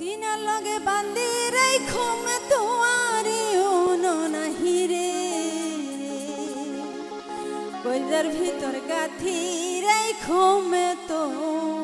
सीना लगे बांधी रखो मैं तुम्हारी उनो नहीं रे कोलर भीतर गाथी रखो मैं तुम्हारे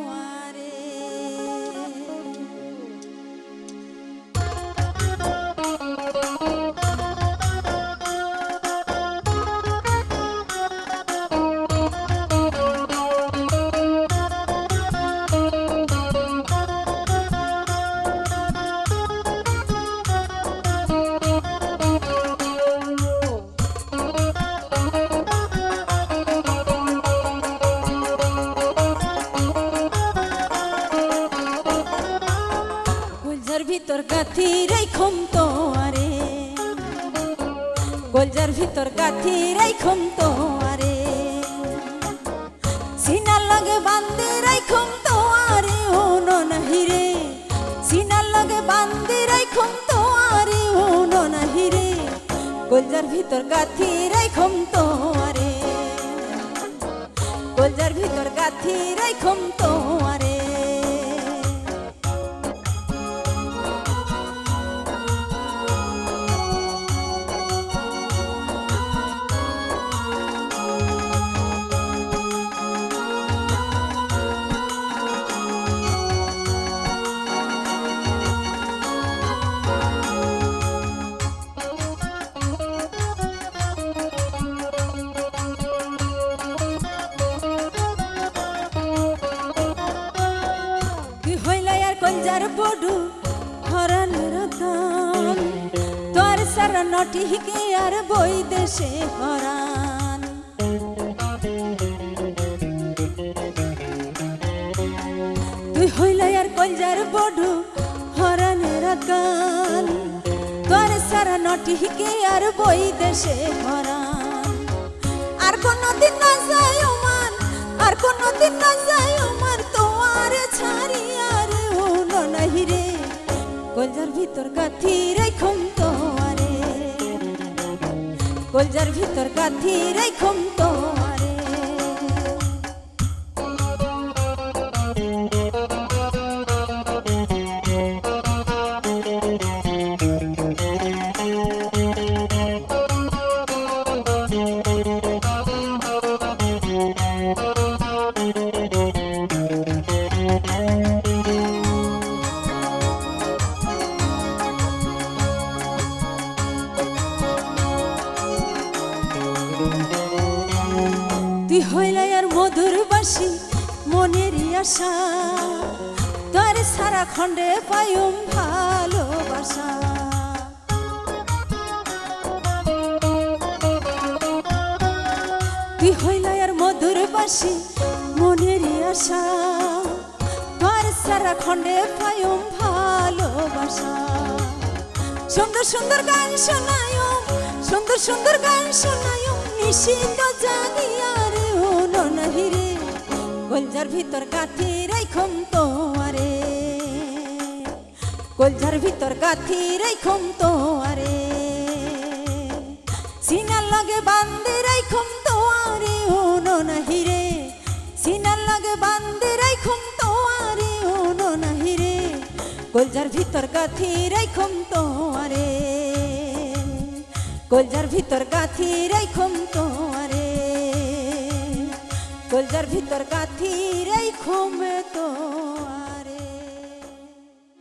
ভিতর গাথি রাইখম তোয়ারে গোলজার ভিতর গাথি রাইখম তোয়ারে সিনার লগে বান্ধি রাইখম তোয়ারে ওনো নাহি রে সিনার লগে বান্ধি রাইখম তোয়ারে ওনো নাহি রে গোলজার ভিতর গাথি রাইখম তোয়ারে গোলজার ভিতর গাথি রাইখম তোয়ারে কলজার বডু হরানের দান তোর সারা নটি হিকে আর বই দেশে হরান তুই হইলাই আর কলজার বডু হরানের দান তোর সারা নটি হিকে আর বই দেশে হরান আর কোনদিন না যায় ওমান আর কোনদিন না যায় ওমান তোমার ছাড়িয়া নাহি রে গোলজার ভিতর গাথি রাইখম তোয়ারে গোলজার ভিতর গাথি রাইখম তোয়ারে তুই হইলাই আর মধুর বাসি মনেরই আশা তোর সারা খণ্ডে পায়ুম ভালোবাসা তুই হইলাই আর মধুর বাসি মনেরই আশা তোর সারা খণ্ডে পায়ুম ভালোবাসা সুন্দর সুন্দর গান শোনায়ুম সুন্দর সুন্দর গান শোনায়ুম নিশিত জাগিয়া রে ওনো নাহি রে গোলজার ভিতর গাথি রাইখম তোয়ারে গোলজার ভিতর গাথি রাইখম তোয়ারে সিনার লগে বান্ধি রাইখম তোয়ারে ওনো নাহি রে সিনার লগে বান্ধি রাইখম তোয়ারে ওনো নাহি রে গোলজার ভিতর গাথি রাইখম তোয়ারে গোলজার ভিতর গাথি রাইখম তোয়ারে গোলজার ভিতর গাথি রাইখম তো